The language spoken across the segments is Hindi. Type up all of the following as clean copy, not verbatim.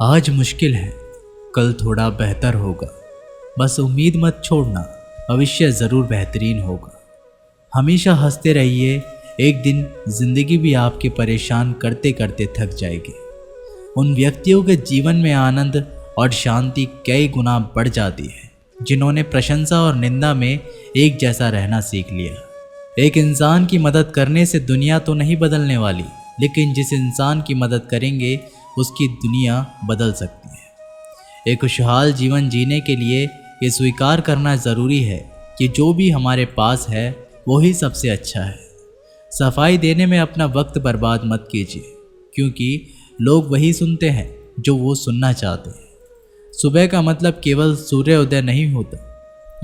आज मुश्किल है, कल थोड़ा बेहतर होगा। बस उम्मीद मत छोड़ना, भविष्य ज़रूर बेहतरीन होगा। हमेशा हंसते रहिए, एक दिन ज़िंदगी भी आपके परेशान करते करते थक जाएगी। उन व्यक्तियों के जीवन में आनंद और शांति कई गुना बढ़ जाती है जिन्होंने प्रशंसा और निंदा में एक जैसा रहना सीख लिया। एक इंसान की मदद करने से दुनिया तो नहीं बदलने वाली, लेकिन जिस इंसान की मदद करेंगे उसकी दुनिया बदल सकती है। एक खुशहाल जीवन जीने के लिए ये स्वीकार करना ज़रूरी है कि जो भी हमारे पास है वो ही सबसे अच्छा है। सफाई देने में अपना वक्त बर्बाद मत कीजिए, क्योंकि लोग वही सुनते हैं जो वो सुनना चाहते हैं। सुबह का मतलब केवल सूर्योदय नहीं होता,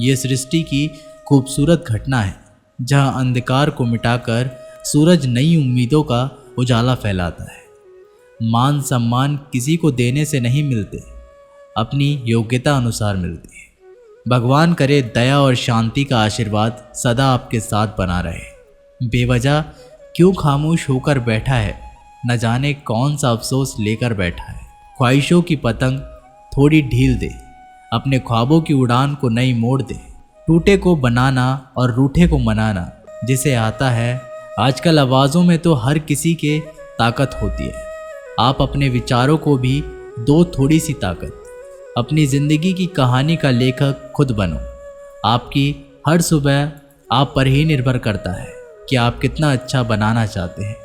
ये सृष्टि की खूबसूरत घटना है जहां अंधकार को मिटाकर सूरज नई उम्मीदों का उजाला फैलाता है। मान सम्मान किसी को देने से नहीं मिलते, अपनी योग्यता अनुसार मिलते हैं। भगवान करे दया और शांति का आशीर्वाद सदा आपके साथ बना रहे। बेवजह क्यों खामोश होकर बैठा है, न जाने कौन सा अफसोस लेकर बैठा है। ख्वाहिशों की पतंग थोड़ी ढील दे, अपने ख्वाबों की उड़ान को नई मोड़ दे। टूटे को बनाना और रूठे को मनाना जिसे आता है। आजकल आवाज़ों में तो हर किसी के ताकत होती है। आप अपने विचारों को भी दो थोड़ी सी ताकत। अपनी ज़िंदगी की कहानी का लेखक खुद बनो। आपकी हर सुबह आप पर ही निर्भर करता है कि आप कितना अच्छा बनाना चाहते हैं।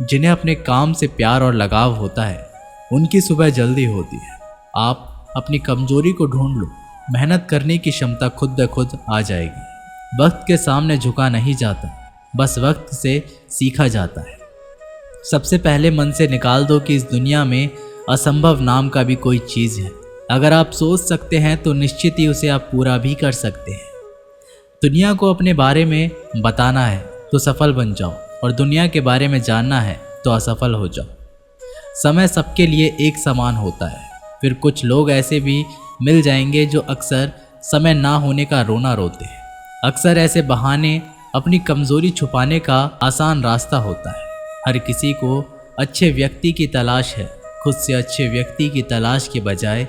जिन्हें अपने काम से प्यार और लगाव होता है उनकी सुबह जल्दी होती है। आप अपनी कमजोरी को ढूंढ लो, मेहनत करने की क्षमता खुद ब खुद आ जाएगी। वक्त के सामने झुका नहीं जाता, बस वक्त से सीखा जाता है। सबसे पहले मन से निकाल दो कि इस दुनिया में असंभव नाम का भी कोई चीज़ है। अगर आप सोच सकते हैं तो निश्चित ही उसे आप पूरा भी कर सकते हैं। दुनिया को अपने बारे में बताना है तो सफल बन जाओ, और दुनिया के बारे में जानना है तो असफल हो जाओ। समय सबके लिए एक समान होता है। फिर कुछ लोग ऐसे भी मिल जाएंगे जो अक्सर समय ना होने का रोना रोते हैं। अक्सर ऐसे बहाने अपनी कमज़ोरी छुपाने का आसान रास्ता होता है। हर किसी को अच्छे व्यक्ति की तलाश है। खुद से अच्छे व्यक्ति की तलाश के बजाय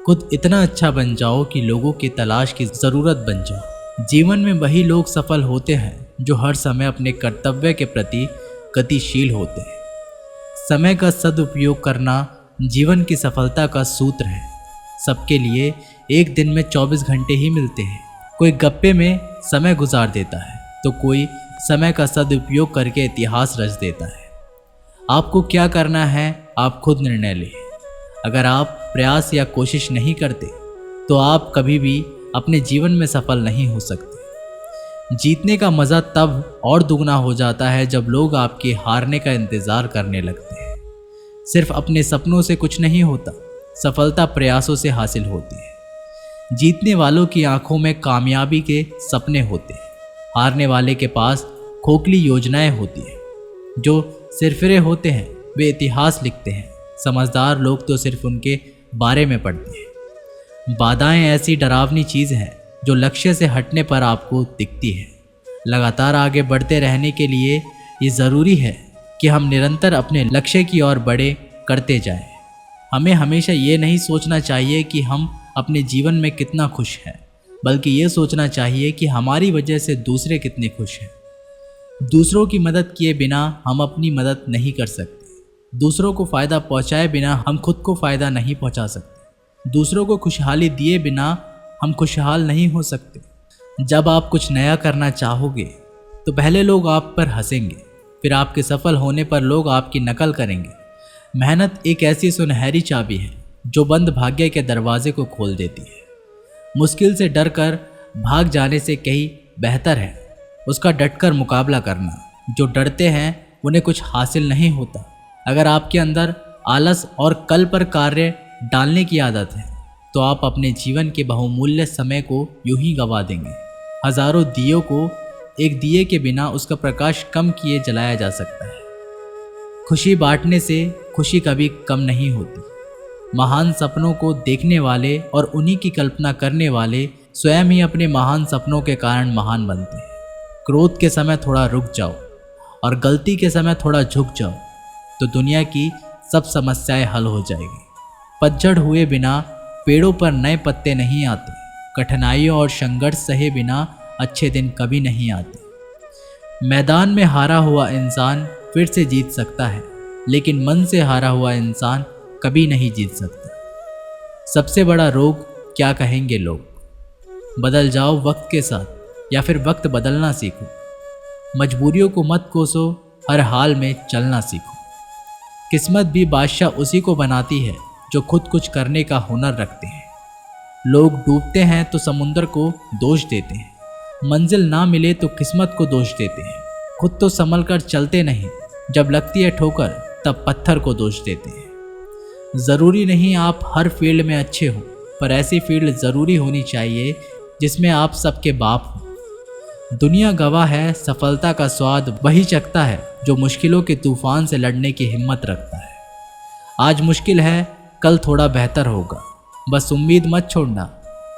खुद इतना अच्छा बन जाओ कि लोगों की तलाश की ज़रूरत बन जाओ। जीवन में वही लोग सफल होते हैं जो हर समय अपने कर्तव्य के प्रति गतिशील होते हैं। समय का सदुपयोग करना जीवन की सफलता का सूत्र है। सबके लिए एक दिन में 24 घंटे ही मिलते हैं। कोई गप्पे में समय गुजार देता है तो कोई समय का सदुपयोग करके इतिहास रच देता है। आपको क्या करना है आप खुद निर्णय लें। अगर आप प्रयास या कोशिश नहीं करते तो आप कभी भी अपने जीवन में सफल नहीं हो सकते। जीतने का मज़ा तब और दुगना हो जाता है जब लोग आपके हारने का इंतज़ार करने लगते हैं। सिर्फ अपने सपनों से कुछ नहीं होता, सफलता प्रयासों से हासिल होती है। जीतने वालों की आंखों में कामयाबी के सपने होते हैं, हारने वाले के पास खोखली योजनाएं होती हैं। जो सिरफिरे होते हैं वे इतिहास लिखते हैं, समझदार लोग तो सिर्फ उनके बारे में पढ़ते हैं। बाधाएं ऐसी डरावनी चीज़ हैं जो लक्ष्य से हटने पर आपको दिखती है। लगातार आगे बढ़ते रहने के लिए ये ज़रूरी है कि हम निरंतर अपने लक्ष्य की ओर बढ़े करते जाएं। हमें हमेशा ये नहीं सोचना चाहिए कि हम अपने जीवन में कितना खुश हैं, बल्कि ये सोचना चाहिए कि हमारी वजह से दूसरे कितने खुश हैं। दूसरों की मदद किए बिना हम अपनी मदद नहीं कर सकते। दूसरों को फ़ायदा पहुंचाए बिना हम खुद को फ़ायदा नहीं पहुंचा सकते। दूसरों को खुशहाली दिए बिना हम खुशहाल नहीं हो सकते। जब आप कुछ नया करना चाहोगे तो पहले लोग आप पर हंसेंगे, फिर आपके सफल होने पर लोग आपकी नकल करेंगे। मेहनत एक ऐसी सुनहरी चाबी है जो बंद भाग्य के दरवाजे को खोल देती है। मुश्किल से डर कर भाग जाने से कहीं बेहतर है उसका डटकर मुकाबला करना। जो डरते हैं उन्हें कुछ हासिल नहीं होता। अगर आपके अंदर आलस और कल पर कार्य डालने की आदत है तो आप अपने जीवन के बहुमूल्य समय को यूं ही गंवा देंगे। हजारों दियों को एक दिए के बिना उसका प्रकाश कम किए जलाया जा सकता है। खुशी बांटने से खुशी कभी कम नहीं होती। महान सपनों को देखने वाले और उन्हीं की कल्पना करने वाले स्वयं ही अपने महान सपनों के कारण महान बनते हैं। क्रोध के समय थोड़ा रुक जाओ और गलती के समय थोड़ा झुक जाओ तो दुनिया की सब समस्याएं हल हो जाएगी। पतझड़ हुए बिना पेड़ों पर नए पत्ते नहीं आते। कठिनाइयों और संघर्ष सहे बिना अच्छे दिन कभी नहीं आते। मैदान में हारा हुआ इंसान फिर से जीत सकता है, लेकिन मन से हारा हुआ इंसान कभी नहीं जीत सकता। सबसे बड़ा रोग क्या कहेंगे लोग? बदल जाओ वक्त के साथ या फिर वक्त बदलना सीखो। मजबूरियों को मत कोसो, हर हाल में चलना सीखो। किस्मत भी बादशाह उसी को बनाती है जो खुद कुछ करने का हुनर रखते हैं। लोग डूबते हैं तो समुंदर को दोष देते हैं, मंजिल ना मिले तो किस्मत को दोष देते हैं। खुद तो संभल कर चलते नहीं, जब लगती है ठोकर तब पत्थर को दोष देते हैं। ज़रूरी नहीं आप हर फील्ड में अच्छे हो, पर ऐसी फील्ड ज़रूरी होनी चाहिए जिसमें आप सबके बाप हो। दुनिया गवाह है, सफलता का स्वाद वही चखता है जो मुश्किलों के तूफान से लड़ने की हिम्मत रखता है। आज मुश्किल है, कल थोड़ा बेहतर होगा। बस उम्मीद मत छोड़ना,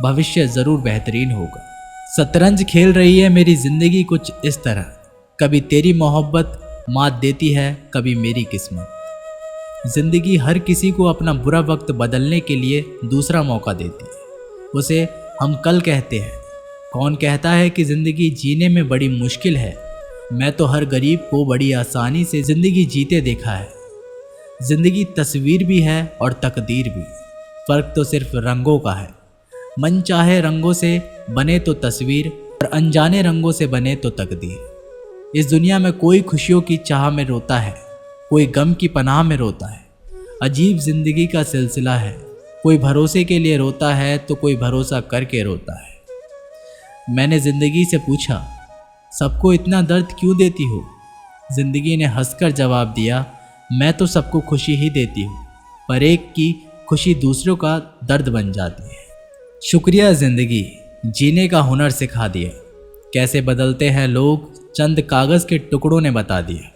भविष्य ज़रूर बेहतरीन होगा। शतरंज खेल रही है मेरी ज़िंदगी कुछ इस तरह, कभी तेरी मोहब्बत मात देती है, कभी मेरी किस्मत। ज़िंदगी हर किसी को अपना बुरा वक्त बदलने के लिए दूसरा मौका देती है। उसे हम कल कहते हैं। कौन कहता है कि ज़िंदगी जीने में बड़ी मुश्किल है? मैं तो हर गरीब को बड़ी आसानी से ज़िंदगी जीते देखा है। ज़िंदगी तस्वीर भी है और तकदीर भी, फ़र्क तो सिर्फ रंगों का है। मन चाहे रंगों से बने तो तस्वीर, और अनजाने रंगों से बने तो तकदीर। इस दुनिया में कोई खुशियों की चाह में रोता है, कोई गम की पनाह में रोता है। अजीब ज़िंदगी का सिलसिला है, कोई भरोसे के लिए रोता है तो कोई भरोसा करके रोता है। मैंने ज़िंदगी से पूछा, सबको इतना दर्द क्यों देती हो? ज़िंदगी ने हंसकर जवाब दिया, मैं तो सबको खुशी ही देती हूँ, पर एक की खुशी दूसरों का दर्द बन जाती है। शुक्रिया ज़िंदगी, जीने का हुनर सिखा दिया। कैसे बदलते हैं लोग चंद कागज़ के टुकड़ों ने बता दिया।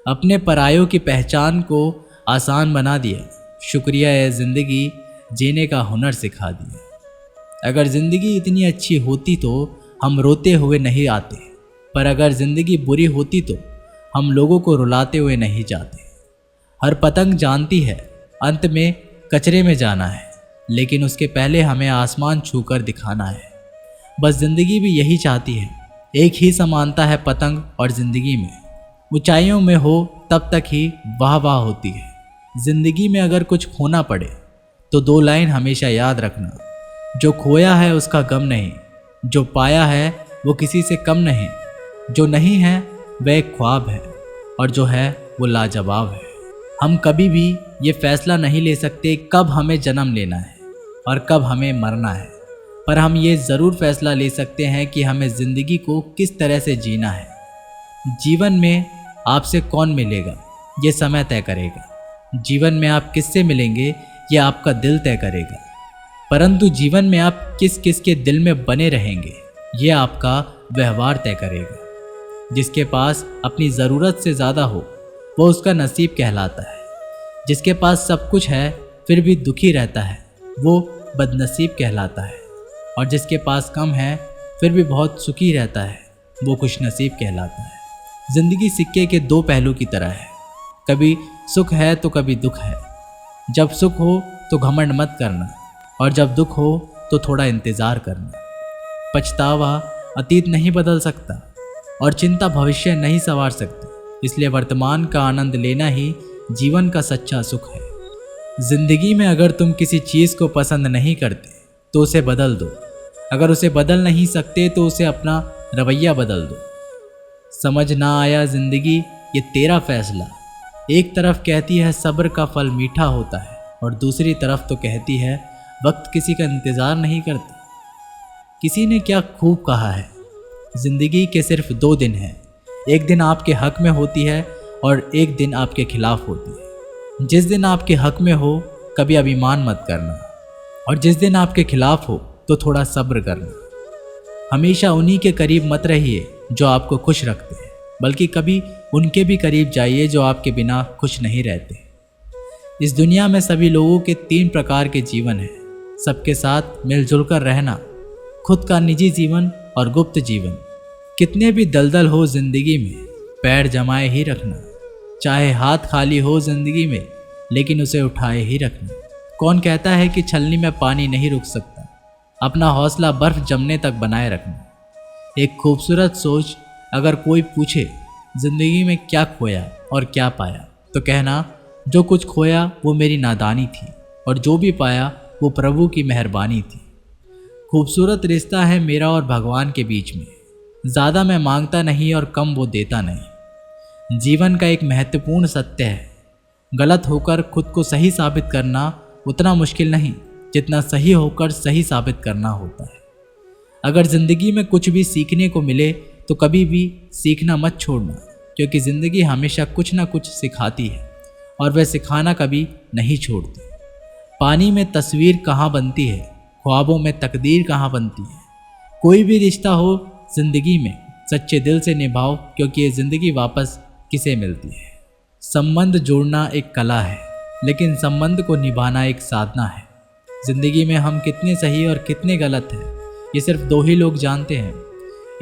अपने परायों की पहचान को आसान बना दिया। शुक्रिया है ज़िंदगी, जीने का हुनर सिखा दिया। अगर ज़िंदगी इतनी अच्छी होती तो हम रोते हुए नहीं आते, पर अगर ज़िंदगी बुरी होती तो हम लोगों को रुलाते हुए नहीं जाते। हर पतंग जानती है अंत में कचरे में जाना है, लेकिन उसके पहले हमें आसमान छूकर दिखाना है। बस ज़िंदगी भी यही चाहती है, एक ही समानता है पतंग और ज़िंदगी में। ऊंचाइयों में हो तब तक ही वाह वाह होती है। ज़िंदगी में अगर कुछ खोना पड़े तो 2 लाइन हमेशा याद रखना, जो खोया है उसका गम नहीं, जो पाया है वो किसी से कम नहीं। जो नहीं है वह एक ख्वाब है, और जो है वो लाजवाब है। हम कभी भी ये फैसला नहीं ले सकते कब हमें जन्म लेना है और कब हमें मरना है, पर हम ये ज़रूर फैसला ले सकते हैं कि हमें ज़िंदगी को किस तरह से जीना है। जीवन में आपसे कौन मिलेगा ये समय तय करेगा। जीवन में आप किससे मिलेंगे ये आपका दिल तय करेगा। परंतु जीवन में आप किस किस के दिल में बने रहेंगे ये आपका व्यवहार तय करेगा। जिसके पास अपनी ज़रूरत से ज़्यादा हो वो उसका नसीब कहलाता है। जिसके पास सब कुछ है फिर भी दुखी रहता है वो बदनसीब कहलाता है। और जिसके पास कम है फिर भी बहुत सुखी रहता है वो खुशनसीब कहलाता है। ज़िंदगी सिक्के के 2 पहलू की तरह है, कभी सुख है तो कभी दुख है। जब सुख हो तो घमंड मत करना, और जब दुख हो तो थोड़ा इंतज़ार करना। पछतावा अतीत नहीं बदल सकता और चिंता भविष्य नहीं संवार सकती, इसलिए वर्तमान का आनंद लेना ही जीवन का सच्चा सुख है। ज़िंदगी में अगर तुम किसी चीज़ को पसंद नहीं करते तो उसे बदल दो, अगर उसे बदल नहीं सकते तो उसे अपना रवैया बदल दो। समझ ना आया ज़िंदगी ये तेरा फैसला, एक तरफ कहती है सब्र का फल मीठा होता है और दूसरी तरफ तो कहती है वक्त किसी का इंतज़ार नहीं करता। किसी ने क्या खूब कहा है, ज़िंदगी के सिर्फ 2 दिन हैं, एक दिन आपके हक में होती है और एक दिन आपके खिलाफ होती है। जिस दिन आपके हक में हो कभी अभिमान मत करना, और जिस दिन आपके खिलाफ हो तो थोड़ा सब्र करना। हमेशा उन्हीं के करीब मत रहिए जो आपको खुश रखते हैं, बल्कि कभी उनके भी करीब जाइए जो आपके बिना खुश नहीं रहते। इस दुनिया में सभी लोगों के 3 प्रकार के जीवन हैं, सबके साथ मिलजुल कर रहना, खुद का निजी जीवन और गुप्त जीवन। कितने भी दलदल हो जिंदगी में पैर जमाए ही रखना, चाहे हाथ खाली हो जिंदगी में लेकिन उसे उठाए ही रखना। कौन कहता है कि छलनी में पानी नहीं रुक सकता। अपना हौसला बर्फ जमने तक बनाए रखना। एक खूबसूरत सोच। अगर कोई पूछे जिंदगी में क्या खोया और क्या पाया, तो कहना जो कुछ खोया वो मेरी नादानी थी और जो भी पाया वो प्रभु की मेहरबानी थी। खूबसूरत रिश्ता है मेरा और भगवान के बीच में। ज़्यादा मैं मांगता नहीं और कम वो देता नहीं। जीवन का एक महत्वपूर्ण सत्य है, गलत होकर खुद को सही साबित करना उतना मुश्किल नहीं जितना सही होकर सही साबित करना होता है। अगर ज़िंदगी में कुछ भी सीखने को मिले तो कभी भी सीखना मत छोड़ना, क्योंकि ज़िंदगी हमेशा कुछ ना कुछ सिखाती है और वह सिखाना कभी नहीं छोड़ती। पानी में तस्वीर कहाँ बनती है, ख्वाबों में तकदीर कहाँ बनती है। कोई भी रिश्ता हो ज़िंदगी में सच्चे दिल से निभाओ, क्योंकि ये ज़िंदगी वापस किसे मिलती है। संबंध जोड़ना एक कला है, लेकिन संबंध को निभाना एक साधना है। ज़िंदगी में हम कितने सही और कितने गलत हैं, ये सिर्फ दो ही लोग जानते हैं,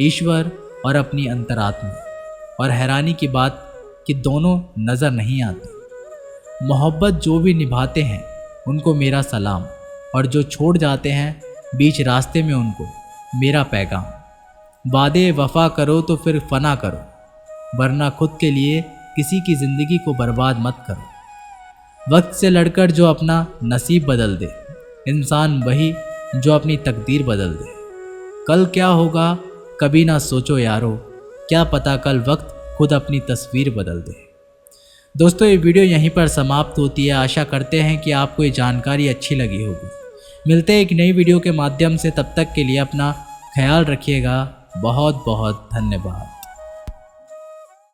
ईश्वर और अपनी अंतरात्मा। और हैरानी की बात कि दोनों नज़र नहीं आते। मोहब्बत जो भी निभाते हैं उनको मेरा सलाम, और जो छोड़ जाते हैं बीच रास्ते में उनको मेरा पैगाम। वादे वफा करो तो फिर फना करो, वरना खुद के लिए किसी की ज़िंदगी को बर्बाद मत करो। वक्त से लड़कर जो अपना नसीब बदल दे, इंसान वही जो अपनी तकदीर बदल दे। कल क्या होगा कभी ना सोचो यारो, क्या पता कल वक्त खुद अपनी तस्वीर बदल दे। दोस्तों, ये वीडियो यहीं पर समाप्त होती है। आशा करते हैं कि आपको ये जानकारी अच्छी लगी होगी। मिलते हैं एक नई वीडियो के माध्यम से, तब तक के लिए अपना ख्याल रखिएगा। बहुत बहुत धन्यवाद।